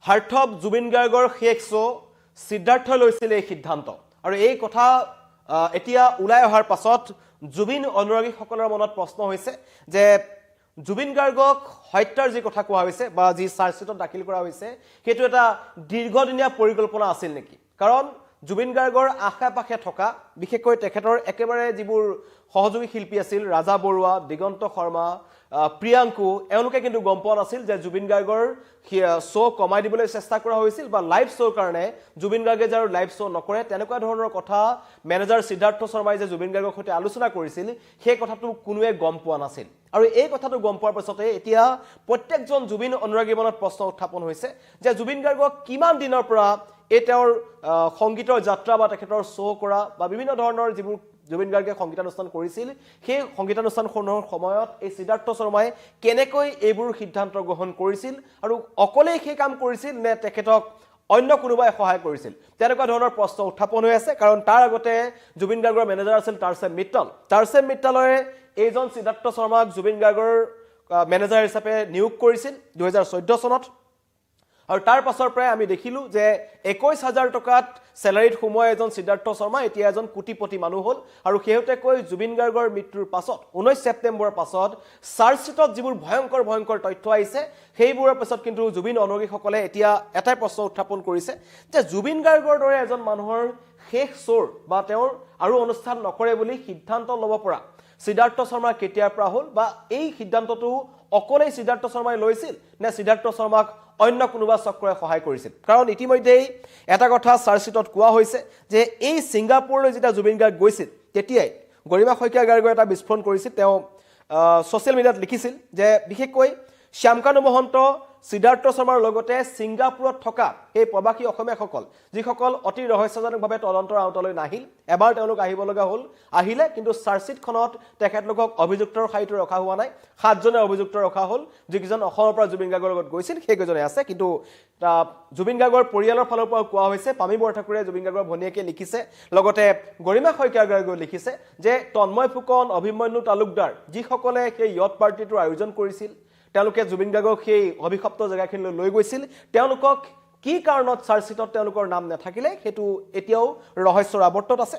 হাৰ্থব জুবিন গাৰ্গৰ শেষ শ্ব' সিদ্ধাৰ্থই লৈছিল এই সিদ্ধান্ত আৰু এই কথা এতিয়া ওলাই অহাৰ পাছত জুবিন অনুৰাগীসকলৰ মনত প্ৰশ্ন হৈছে যে জুবিন গাৰ্গক হত্যাৰ যি কথা কোৱা হৈছে বা যি চাৰ্জশ্বিটত দাখিল কৰা হৈছে সেইটো এটা দীৰ্ঘদিনীয়া পৰিকল্পনা আছিল নেকি কাৰণ জুবিন গাৰ্গৰ আশে-পাশে থকা বিশেষকৈ তেখেতৰ একেবাৰে যিবোৰ সহযোগী শিল্পী আছিল ৰাজা বৰুৱা দিগন্ত শৰ্মা প্ৰিয়াংকু এওঁলোকে কিন্তু গম পোৱা নাছিল যে জুবিন গাৰ্গৰ শ্ব' কমাই দিবলৈ চেষ্টা কৰা হৈছিল বা লাইভ শ্বৰ কাৰণে জুবিন গাৰ্গে যাৰ লাইভ শ্ব' নকৰে তেনেকুৱা ধৰণৰ কথা মেনেজাৰ সিদ্ধাৰ্থ শৰ্মাই যে জুবিন গাৰ্গৰ সৈতে আলোচনা কৰিছিল সেই কথাটো কোনোৱে গম পোৱা নাছিল আৰু এই কথাটো গম পোৱাৰ পাছতে এতিয়া প্ৰত্যেকজন জুবিন অনুৰাগীৰ মনত প্ৰশ্ন উত্থাপন হৈছে যে জুবিন গাৰ্গক কিমান দিনৰ পৰা এই তেওঁৰ সংগীতৰ যাত্ৰা বা তেখেতৰ শ্ব' কৰা বা বিভিন্ন ধৰণৰ যিবোৰ জুবিন গাৰ্গে সংগীতানুষ্ঠান কৰিছিল সেই সংগীতানুষ্ঠানখনৰ সময়ত এই সিদ্ধাৰ্থ শৰ্মাই কেনেকৈ এইবোৰ সিদ্ধান্ত গ্ৰহণ কৰিছিল আৰু অকলেই সেই কাম কৰিছিল নে তেখেতক অন্য কোনোবাই সহায় কৰিছিল তেনেকুৱা ধৰণৰ প্ৰশ্ন উত্থাপন হৈ আছে কাৰণ তাৰ আগতে জুবিন গাৰ্গৰ মেনেজাৰ আছিল টাৰ্চেম মিট্টালয়ে এইজন সিদ্ধাৰ্থ শৰ্মাক জুবিন গাৰ্গৰ মেনেজাৰ হিচাপে নিয়োগ কৰিছিল 2014 চনত আৰু তাৰ পাছৰ পৰা আমি দেখিলো যে 21000 টকাত স্যালাৰিত সোমোৱা এজন সিদ্ধাৰ্থ শৰ্মা এতিয়া এজন কোটিপতি মানুহ হ'ল আৰু হেউতেকৈ জুবিন গাৰ্গৰ মৃত্যুৰ পাছত 19 ছেপ্টেম্বৰৰ পাছত চাৰ্জশ্বিটত যিবোৰ ভয়ংকৰ তথ্য আহিছে সেইবোৰৰ পাছত কিন্তু জুবিন অনুৰাগীসকলে এতিয়া এটাই প্ৰশ্ন উত্থাপন কৰিছে যে জুবিন গাৰ্গৰ দৰে এজন মানুহৰ শেষ শ্বৰ বা তেওঁৰ আৰু অনুষ্ঠান নকৰে বুলি সিদ্ধান্ত ল'ব পৰা সিদ্ধাৰ্থ শৰ্মা কেতিয়াৰ পৰা হ'ল বা এই সিদ্ধান্তটো অকলেই সিদ্ধাৰ্থ শৰ্মাই লৈছিল নে সিদ্ধাৰ্থ শৰ্মাক অন্য কোনোবা চক্ৰই সহায় কৰিছিল কাৰণ ইতিমধ্যেই এটা কথা চাৰ্জশ্বিটত কোৱা হৈছে যে এই ছিংগাপুৰলৈ যেতিয়া জুবিন গাৰ্গ গৈছিল তেতিয়াই গৰিমা শইকীয়া গাৰ্গই এটা বিস্ফোৰণ কৰিছিল তেওঁ ছ'চিয়েল মিডিয়াত লিখিছিল যে বিশেষকৈ শ্যামকানু মহন্ত সিদ্ধাৰ্থ শৰ্মাৰ লগতে ছিংগাপুৰত থকা এই প্ৰবাসী অসমীয়াসকল যিসকল অতি ৰহস্যজনকভাৱে তদন্তৰ আওতালৈ নাহিল এবাৰ তেওঁলোক আহিব লগা হ'ল আহিলে কিন্তু চাৰ্জশ্বিটখনত তেখেতলোকক অভিযুক্তৰ শাৰীটো ৰখা হোৱা নাই 7 জনে অভিযুক্ত ৰখা হ'ল যিকেইজন অসমৰ পৰা জুবিন গাৰ্গৰ লগত গৈছিল সেইকেইজনে আছে কিন্তু জুবিন গাৰ্গৰ পৰিয়ালৰ ফালৰ পৰা কোৱা হৈছে পামী বৰঠাকুৰে জুবিন গাৰ্গৰ ভনীয়েকে লিখিছে লগতে গৰিমা শইকীয়া গাৰ্গই লিখিছে যে তন্ময় ফুকন অভিমন্যু তালুকদাৰ যিসকলে সেই য়ট পাৰ্টিটোৰ আয়োজন কৰিছিল তেওঁলোকে জুবিন গাৰ্গক সেই অভিশপ্ত জেগাখিনিলৈ লৈ গৈছিল তেওঁলোকক কি কাৰণত চাৰ্জশ্বিটত তেওঁলোকৰ নাম নাথাকিলে সেইটো এতিয়াও ৰহস্যৰ আৱৰ্তত আছে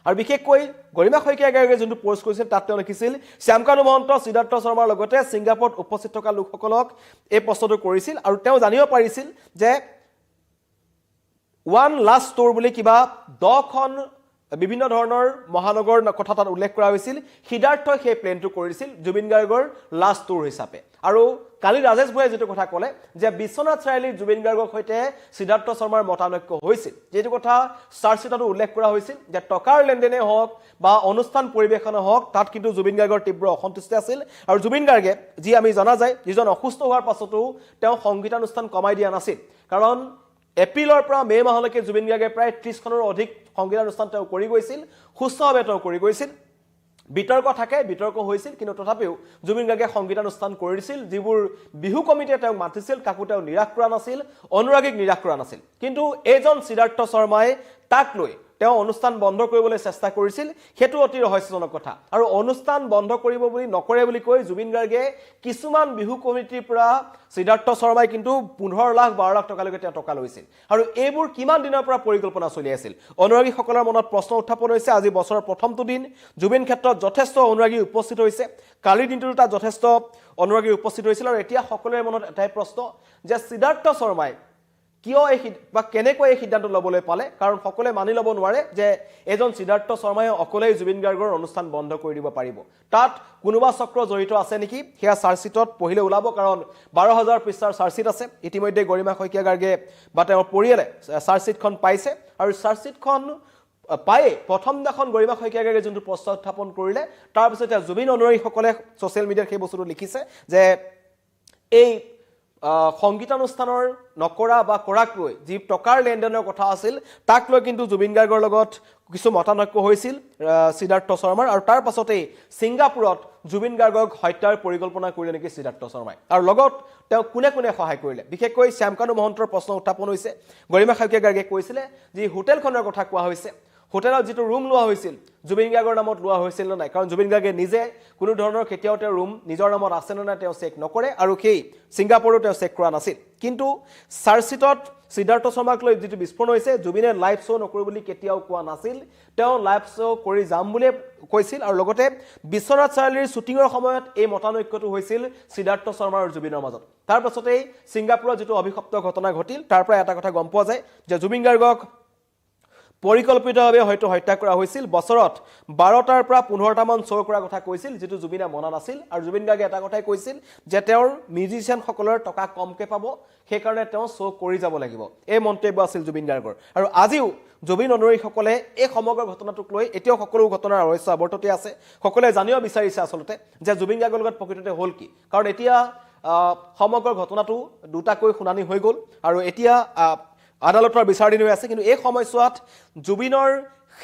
আৰু বিশেষকৈ গৰিমা শইকীয়া গাৰ্গে যোনটো পোষ্ট কৰিছিল তাত তেওঁ লিখিছিল শ্যামকানু মহন্ত সিদ্ধাৰ্থ শৰ্মাৰ লগতে ছিংগাপুৰত উপস্থিত থকা লোকসকলক এই প্ৰশ্নটো কৰিছিল আৰু তেওঁ জানিব পাৰিছিল যে ওৱান লাষ্ট ষ্ট'ৰ বুলি কিবা 10খন বিভিন্ন ধৰণৰ মহানগৰ কথা তাত উল্লেখ কৰা হৈছিল সিদ্ধাৰ্থই সেই প্লেনটো কৰিছিল জুবিন গাৰ্গৰ লাষ্ট টুৰ হিচাপে আৰু কালি ৰাজেশ ভূঞাই যেটো কথা ক'লে যে বিশ্বনাথ চাৰিআলি জুবিন গাৰ্গৰ সৈতে সিদ্ধাৰ্থ শৰ্মাৰ মতানৈক্য হৈছিল যেটো কথা চাৰ্জশ্বিটত উল্লেখ কৰা হৈছিল যে টকাৰ লেনদেনে হওক বা অনুষ্ঠান পৰিবেশনে হওক তাত কিন্তু জুবিন গাৰ্গৰ তীব্ৰ অসন্তুষ্টি আছিল আৰু জুবিন গাৰ্গে যি আমি জনা যায় যিজন অসুস্থ হোৱাৰ পাছতো তেওঁ সংগীতানুষ্ঠান কমাই দিয়া নাছিল কাৰণ এপ্ৰিলৰ পৰা মে মাহলৈকে জুবিন গাৰ্গে প্ৰায় 30খনৰ অধিক সংগীতানুষ্ঠান তেওঁ কৰি গৈছিল সুস্থভাৱে তেওঁ কৰি গৈছিল বিতৰ্ক হৈছিল কিন্তু তথাপিও জুবিন গাৰ্গে সংগীতানুষ্ঠান কৰিছিল যিবোৰ বিহু কমিটিয়ে তেওঁক মাতিছিল কাকো তেওঁ নিৰাশ কৰা নাছিল অনুৰাগীক নিৰাশ কৰা নাছিল কিন্তু এজন সিদ্ধাৰ্থ শৰ্মাই তাক লৈ তেওঁ অনুষ্ঠান বন্ধ কৰিবলৈ চেষ্টা কৰিছিল হেতু অতি ৰহস্যজনক কথা আৰু অনুষ্ঠান বন্ধ কৰিব বুলি নকৰে বুলি কৈ জুবিন গাৰ্গে কিছুমান বিহু কমিটিৰ পৰা সিদ্ধাৰ্থ শৰ্মাই কিন্তু 15 লাখ 12 লাখ টকালৈকে তেওঁ টকা লৈছিল আৰু এইবোৰ কিমান দিনৰ পৰা পৰিকল্পনা চলি আছিল অনুৰাগীসকলৰ মনত প্ৰশ্ন উত্থাপন হৈছে আজি বছৰৰ প্ৰথমটো দিন জুবিন ক্ষেত্ৰত যথেষ্ট অনুৰাগী উপস্থিত হৈছে কালিৰ দিনটোত তাত যথেষ্ট অনুৰাগী উপস্থিত হৈছিল আৰু এতিয়া সকলোৰে মনত এটাই প্ৰশ্ন যে সিদ্ধাৰ্থ শৰ্মাই কিয় এই বা কেনেকৈ এই সিদ্ধান্ত ল'বলৈ পালে কাৰণ সকলোৱে মানি ল'ব নোৱাৰে যে এজন সিদ্ধাৰ্থ শৰ্মাই অকলেই জুবিন গাৰ্গৰ অনুষ্ঠান বন্ধ কৰি দিব পাৰিব তাত কোনোবা চক্ৰ জড়িত আছে নেকি হেয়া চাৰ্জশ্বিটত পঢ়িলে ওলাব কাৰণ 12000 পৃষ্ঠাৰ চাৰ্জশ্বিট আছে ইতিমধ্যে গৰিমা শইকীয়া গাৰ্গে বা তেওঁৰ পৰিয়ালে চাৰ্জশ্বিটখন পাইছে আৰু চাৰ্জশ্বিটখন পায়ে প্ৰথম দিনাখন গৰিমা শইকীয়া গাৰ্গে যোনটো প্ৰস্তাৱ উত্থাপন কৰিলে তাৰ পিছত জুবিন অনুৰাগীসকলে ছ'চিয়েল মিডিয়াত সেই বস্তুটো লিখিছে যে এই সংগীতানুষ্ঠানৰ নকৰা বা কৰাক লৈ যি টকাৰ লেনদেনৰ কথা আছিল তাক লৈ কিন্তু জুবিন গাৰ্গৰ লগত কিছু মতানৈক্য হৈছিল সিদ্ধাৰ্থ শৰ্মাৰ আৰু তাৰ পাছতেই ছিংগাপুৰত জুবিন গাৰ্গক হত্যাৰ পৰিকল্পনা কৰিলে নেকি সিদ্ধাৰ্থ শৰ্মাই আৰু লগত তেওঁ কোনে সহায় কৰিলে বিশেষকৈ শ্যামকানু মহন্তৰ প্ৰশ্ন উত্থাপন হৈছে গৰিমা শইকীয়া গাৰ্গে কৈছিলে যে হোটেলখনৰ কথা কোৱা হৈছে হোটেলত যিটো ৰুম লোৱা হৈছিল জুবিন গাৰ্গৰ নামত লোৱা হৈছিল নে নাই কাৰণ জুবিন গাৰ্গে নিজে কোনো ধৰণৰ কেতিয়াও তেওঁ ৰুম নিজৰ নামত আছে নে নাই তেওঁ চেক নকৰে আৰু সেই ছিংগাপুৰো তেওঁ চেক কৰা নাছিল কিন্তু চাৰ্জশ্বিটত সিদ্ধাৰ্থ শৰ্মাক লৈ যিটো বিস্ফোৰণ হৈছে জুবিনে লাইভ শ্ব' নকৰো বুলি কেতিয়াও কোৱা নাছিল তেওঁ লাইভ শ্ব' কৰি যাম বুলি কৈছিল আৰু লগতে বিশ্বনাথ চাৰিআলিৰ শ্বুটিঙৰ সময়ত এই মতানৈক্যটো হৈছিল সিদ্ধাৰ্থ শৰ্মা আৰু জুবিনৰ মাজত তাৰ পাছতেই ছিংগাপুৰত যিটো অভিশপ্ত ঘটনা ঘটিল তাৰ পৰা এটা কথা গম পোৱা যায় যে জুবিন গাৰ্গক পৰিকল্পিতভাৱে হয়তো হত্যা কৰা হৈছিল বছৰত 12টাৰ পৰা 15টা মান শ্ব' কৰাৰ কথা কৈছিল যেটো জুবিনে মনা নাছিল আৰু জুবিন গাৰ্গে এটা কথাই কৈছিল যে তেওঁৰ মিউজিচিয়ান সকলৰ টকা কমকে পাব সেই কাৰণে তেওঁ শ্ব' কৰি যাব লাগিব এই মন্তব্য আছিল জুবিন গাৰ্গৰ আৰু আজিও জুবিন অনুৰাগীসকলে এই সমগ্ৰ ঘটনাটোক লৈ এতিয়াও সকলো ঘটনাৰ ৰহস্য আৱৰ্ততে আছে সকলোৱে জানিব বিচাৰিছে আচলতে যে জুবিন গাৰ্গৰ লগত প্ৰকৃততে হ'ল কি কাৰণ এতিয়া সমগ্ৰ ঘটনাটো দুটাকৈ শুনানি হৈ গ'ল আৰু এতিয়া আদালতৰ বিচাৰদিন হৈ আছে কিন্তু এই সময়ছোৱাত জুবিনৰ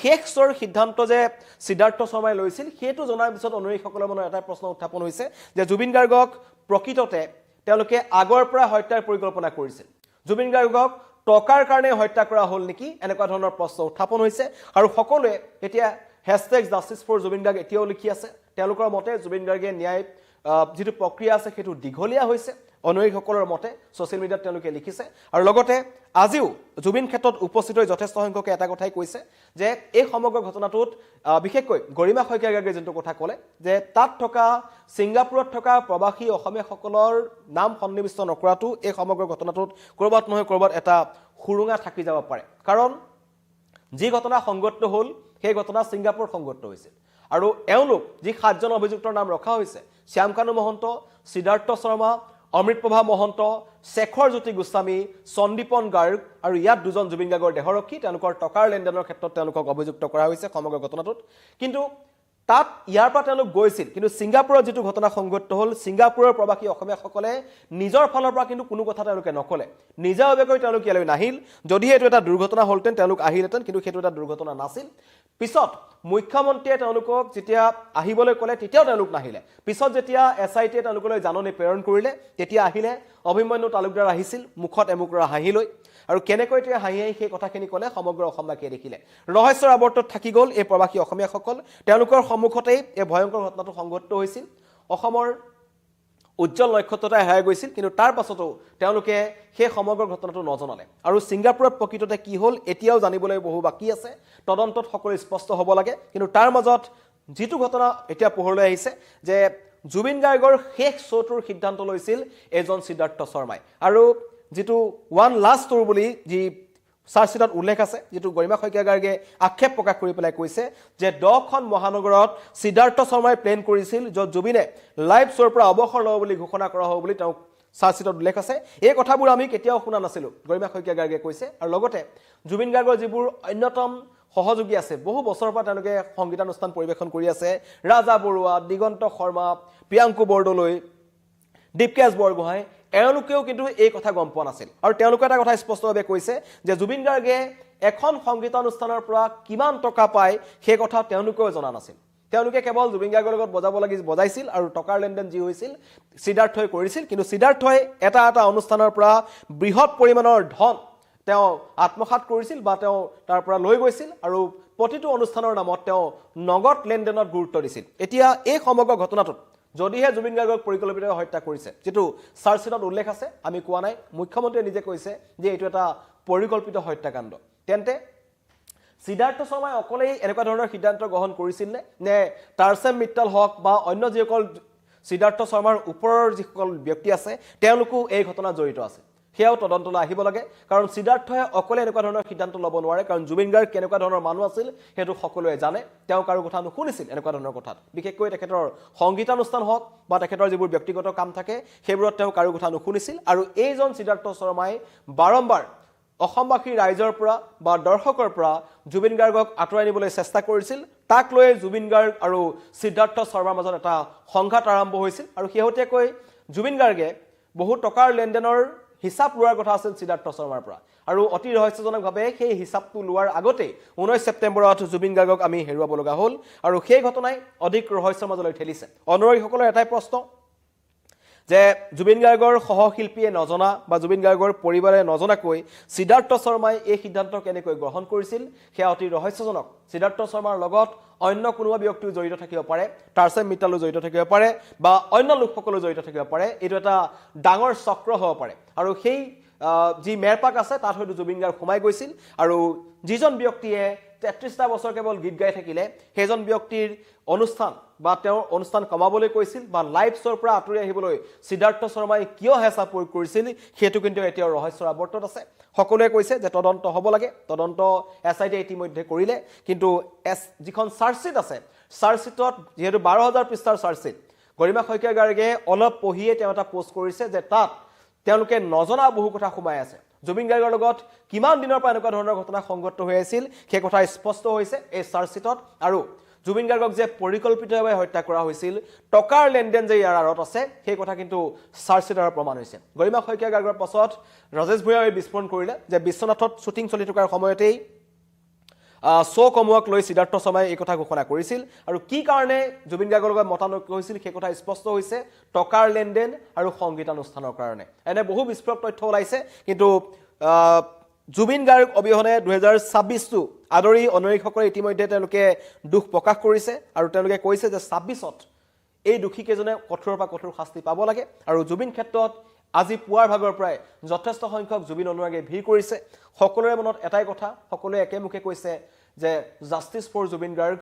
শেষ শ্বৰ সিদ্ধান্ত যে সিদ্ধাৰ্থ শৰ্মাই লৈছিল সেইটো জনাৰ পিছত অনুৰাগীসকলৰ মনত এটা প্ৰশ্ন উত্থাপন হৈছে যে জুবিন গাৰ্গক প্ৰকৃততে তেওঁলোকে আগৰ পৰা হত্যাৰ পৰিকল্পনা কৰিছিল জুবিন গাৰ্গক টকাৰ কাৰণে হত্যা কৰা হ'ল নেকি এনেকুৱা ধৰণৰ প্ৰশ্ন উত্থাপন হৈছে আৰু সকলোৱে এতিয়া #justice4Jubin Garg এতিয়াও লিখি আছে তেওঁলোকৰ মতে জুবিন গাৰ্গে ন্যায় যিটো প্ৰক্ৰিয়া আছে সেইটো দীঘলীয়া হৈছে অনুৰাগীসকলৰ মতে সোশ্যাল মিডিয়াত তেওঁলোকে লিখিছে আৰু লগতে আজিও জুবিন ক্ষেত্ৰত উপস্থিত হৈ যথেষ্ট সংখ্যকে এটা কথাই কৈছে যে এই সমগ্ৰ ঘটনাটোত বিশেষকৈ গৰিমা শইকীয়া গাৰ্গে যোনটো কথা ক'লে যে তাত থকা ছিংগাপুৰত থকা প্ৰবাসী অসমীয়াসকলৰ নাম সন্নিৱিষ্ট নকৰাটো এই সমগ্ৰ ঘটনাটোত কৰবাত নহয় কৰবাত এটা খুৰুঙা থাকি যাব পাৰে কাৰণ যি ঘটনা সংগঠিত হ'ল সেই ঘটনা ছিংগাপুৰত সংগঠিত হৈছিল আৰু এওঁলোক যি 7জন অভিযুক্তৰ নাম ৰখা হৈছে শ্যামকানু মহন্ত সিদ্ধাৰ্থ শৰ্মা অমৃতপ্ৰভা মহন্ত শেখৰ জ্যোতি গোস্বামী সন্দীপন গাৰ্গ আৰু ইয়াত দুজন জুবিন গাৰ্গৰ দেহৰক্ষী তেওঁলোকৰ টকাৰ লেনদেনৰ ক্ষেত্ৰত তেওঁলোকক অভিযুক্ত কৰা হৈছে সমগ্ৰ ঘটনাটোত কিন্তু তাত ইয়াৰ পৰা তেওঁলোক গৈছিল কিন্তু ছিংগাপুৰত যেটো ঘটনা সংঘটিত হ'ল ছিংগাপুৰৰ প্ৰবাসী অসমীয়াসকলে নিজৰ ফালৰ পৰা কিন্তু কোনো কথা তেওঁলোকে নকলে নিজাভাৱে তেওঁলোক ইয়ালৈ নাহিল যদি এটো এটা দুৰ্ঘটনা হলতেন তেওঁলোক আহিলেতেন কিন্তু সেইটো এটা দুৰ্ঘটনা নাছিল পিছত মুখ্যমন্ত্ৰীয়ে তেওঁলোকক যেতিয়া আহিবলৈ ক'লে তেতিয়াও তেওঁলোক নাহিলে পিছত যেতিয়া এসআইটিয়ে তেওঁলোকলৈ জাননী প্ৰেৰণ কৰিলে তেতিয়া আহিলে অভিমন্যু তালুকদাৰ আহিছিল মুখত এমুকৰা হাঁহি লৈ আৰু কেনেকৈ তেওঁ হাঁহি হাঁহি সেই কথাখিনি ক'লে সমগ্ৰ অসমবাসীয়ে দেখিলে ৰহস্যৰ আৱৰ্তত থাকি গ'ল এই প্ৰবাসী অসমীয়াসকল তেওঁলোকৰ সন্মুখতেই এই ভয়ংকৰ ঘটনাটো সংঘটিত হৈছিল অসমৰ উজ্জ্বল নক্ষত্ৰটা হেৰাই গৈছিল কিন্তু তাৰ পাছতো তেওঁলোকে সেই সমগ্ৰ ঘটনাটো নজনালে আৰু ছিংগাপুৰত প্ৰকৃততে কি হ'ল এতিয়াও জানিবলৈ বহু বাকি আছে তদন্তত সকলো স্পষ্ট হ'ব লাগে কিন্তু তাৰ মাজত যিটো ঘটনা এতিয়া পোহৰলৈ আহিছে যে জুবিন গাৰ্গৰ শেষ শ্ব'টোৰ সিদ্ধান্ত লৈছিল এজন সিদ্ধাৰ্থ শৰ্মাই আৰু যেটো ওয়ান লাষ্ট টুৰ বুলি যি চাৰ্জশ্বিটত উল্লেখ আছে যেটো গৰিমা শইকীয়া গাৰ্গে আক্ষেপ প্ৰকাশ কৰি পেলাই কৈছে যে 10খন মহানগৰত সিদ্ধাৰ্থ শৰ্মাই প্লেন কৰিছিল য'ত জুবিনে লাইভ শ্ব'ৰ পৰা অৱসৰ ল'ব বুলি ঘোষণা কৰা হ'ব বুলি তেওঁ চাৰ্জশ্বিটত উল্লেখ আছে এই কথাবোৰ আমি কেতিয়াও শুনা নাছিলো গৰিমা শইকীয়া গাৰ্গে কৈছে আৰু লগতে জুবিন গাৰ্গৰ যিবোৰ অন্যতম সহযোগী আছে বহু বছৰৰ পৰা তেওঁলোকে সংগীতানুষ্ঠান পৰিবেশন কৰি আছে ৰাজা বৰুৱা দিগন্ত শৰ্মা প্ৰিয়াংকু বৰদলৈ দীপকেশ বৰগোহাঁই এওঁলোকেও কিন্তু এই কথা গম পোৱা নাছিল আৰু তেওঁলোকে এটা কথা স্পষ্টভাৱে কৈছে যে জুবিন গাৰ্গে এখন সংগীতানুষ্ঠানৰ পৰা কিমান টকা পায় সেই কথা তেওঁলোকেও জনা নাছিল তেওঁলোকে কেৱল জুবিন গাৰ্গৰ লগত বজাইছিল আৰু টকাৰ লেনদেন যি হৈছিল সিদ্ধাৰ্থই কৰিছিল কিন্তু সিদ্ধাৰ্থই এটা অনুষ্ঠানৰ পৰা বৃহৎ পৰিমাণৰ ধন তেওঁ আত্মসাৎ কৰিছিল বা তেওঁ তাৰ পৰা লৈ গৈছিল আৰু প্ৰতিটো অনুষ্ঠানৰ নামত তেওঁ নগদ লেনদেনত গুৰুত্ব দিছিল এতিয়া এই সমগ্ৰ ঘটনাটোত যদিহে জুবিন গাৰ্গক পৰিকল্পিতভাৱে হত্যা কৰিছে যেটো চাৰ্জশ্বিটত উল্লেখ আছে আমি কোৱা নাই মুখ্যমন্ত্ৰীয়ে নিজে কৈছে যে এইটো এটা পৰিকল্পিত হত্যাকাণ্ড তেন্তে সিদ্ধাৰ্থ শৰ্মাই অকলেই এনেকুৱা ধৰণৰ সিদ্ধান্ত গ্ৰহণ কৰিছিল নে টাৰছেম মিত্তল হক বা অন্য যিসকল সিদ্ধাৰ্থ শৰ্মাৰ ওপৰৰ যিসকল ব্যক্তি আছে তেওঁলোকো এই ঘটনাত জড়িত আছে সেয়াও তদন্তলৈ আহিব লাগে কাৰণ সিদ্ধাৰ্থই অকলে এনেকুৱা ধৰণৰ সিদ্ধান্ত ল'ব নোৱাৰে কাৰণ জুবিন গাৰ্গ কেনেকুৱা ধৰণৰ মানুহ আছিল সেইটো সকলোৱে জানে তেওঁ কাৰো কথা নুশুনিছিল এনেকুৱা ধৰণৰ কথাত বিশেষকৈ তেখেতৰ সংগীতানুষ্ঠান হওক বা তেখেতৰ যিবোৰ ব্যক্তিগত কাম থাকে সেইবোৰত তেওঁ কাৰো কথা নুশুনিছিল আৰু এইজন সিদ্ধাৰ্থ শৰ্মাই বাৰম্বাৰ অসমবাসী ৰাইজৰ পৰা বা দৰ্শকৰ পৰা জুবিন গাৰ্গক আঁতৰাই নিবলৈ চেষ্টা কৰিছিল তাক লৈ জুবিন গাৰ্গ আৰু সিদ্ধাৰ্থ শৰ্মাৰ মাজত এটা সংঘাত আৰম্ভ হৈছিল আৰু শেহতীয়াকৈ জুবিন গাৰ্গে বহু টকাৰ লেনদেনৰ হিসাব লোৱাৰ কথা আছিল সিদ্ধাৰ্থ শৰ্মাৰ পৰা আৰু অতি ৰহস্যজনকভাৱে সেই হিসাবটো লোৱাৰ আগতে 19 ছেপ্টেম্বৰত জুবিন গাৰ্গক আমি হেৰুৱাব লগা হ'ল আৰু সেই ঘটনাই অধিক ৰহস্যৰ মাজলৈ ঠেলিছে অনুৰাগীসকলৰ এটাই প্ৰশ্ন যে জুবিন গাৰ্গৰ সহশিল্পীয়ে নজনা বা জুবিন গাৰ্গৰ পৰিবাৰে নজনাকৈ সিদ্ধাৰ্থ শৰ্মাই এই সিদ্ধান্ত কেনেকৈ গ্ৰহণ কৰিছিল সেয়া অতি ৰহস্যজনক সিদ্ধাৰ্থ শৰ্মাৰ লগত অন্য কোনোবা ব্যক্তিও জড়িত থাকিব পাৰে টাৰ্চেম মিটালো জড়িত থাকিব পাৰে বা অন্য লোকসকলো জড়িত থাকিব পাৰে এইটো এটা ডাঙৰ চক্ৰ হ'ব পাৰে আৰু সেই যি মেৰপাক আছে তাত হয়তো জুবিন গাৰ্গ সোমাই গৈছিল আৰু যিজন ব্যক্তিয়ে 33টা বছৰ কেৱল গীত গাই থাকিলে সেইজন ব্যক্তিৰ অনুষ্ঠান বা তেওঁৰ অনুষ্ঠান কমাবলৈ কৈছিল বা লাইভ শ্ব'ৰ পৰা আঁতৰি আহিবলৈ সিদ্ধাৰ্থ শৰ্মাই কিয় হেঁচা প্ৰয়োগ কৰিছিল সেইটো কিন্তু এতিয়া ৰহস্যৰ আৱৰ্তত আছে সকলোৱে কৈছে যে তদন্ত হ'ব লাগে তদন্ত এছআইটি ইতিমধ্যে কৰিলে কিন্তু যিখন চাৰ্জশ্বিট আছে চাৰ্জশ্বিটত যিহেতু 12,000 পৃষ্ঠাৰ চাৰ্জশ্বিট গৰিমা শইকীয়া গাৰ্গে অলপ পঢ়িয়ে তেওঁ এটা পোষ্ট কৰিছে যে তাত তেওঁলোকে নজনা বহু কথা সোমাই আছে জুবিন গাৰ্গৰ লগত কিমান দিনৰ পৰা এনেকুৱা ধৰণৰ ঘটনা সংঘটিত হৈ আছিল সেই কথা স্পষ্ট হৈছে এই চাৰ্জশ্বিটত আৰু জুবিন গাৰ্গক যে পৰিকল্পিতভাৱে হত্যা কৰা হৈছিল টকাৰ লেনদেন যে ইয়াৰ আঁৰত আছে সেই কথা কিন্তু চাৰ্জশ্বিটৰ প্ৰমাণ হৈছে গৰিমা শইকীয়া গাৰ্গৰ পাছত ৰাজেশ ভূঞাই বিস্ফোৰণ কৰিলে যে বিশ্বনাথত শ্বুটিং চলি থকাৰ সময়তেই শ্ব' কমোৱাক লৈ সিদ্ধাৰ্থ শৰ্মাই এই কথা ঘোষণা কৰিছিল আৰু কি কাৰণে জুবিন গাৰ্গৰ লগত মতানৈক্য হৈছিল সেই কথা স্পষ্ট হৈছে টকাৰ লেনদেন আৰু সংগীতানুষ্ঠানৰ কাৰণে এনে বহু বিস্ফোৰক তথ্য ওলাইছে কিন্তু জুবিন গাৰ্গ অবিহনে 2026টো আদৰি অনৈৰিকসকলে ইতিমধ্যে তেওঁলোকে দুখ প্ৰকাশ কৰিছে আৰু তেওঁলোকে কৈছে যে 26ত এই দোষীকেইজনে কঠোৰৰ পৰা কঠোৰ শাস্তি পাব লাগে আৰু জুবিন ক্ষেত্ৰত আজি পুৱাৰ ভাগৰ পৰাই যথেষ্ট সংখ্যক জুবিন অনুৰাগীয়ে ভিৰ কৰিছে সকলোৰে মনত এটাই কথা সকলোৱে একেমুখে কৈছে যে জাষ্টিছ ফৰ জুবিন গাৰ্গ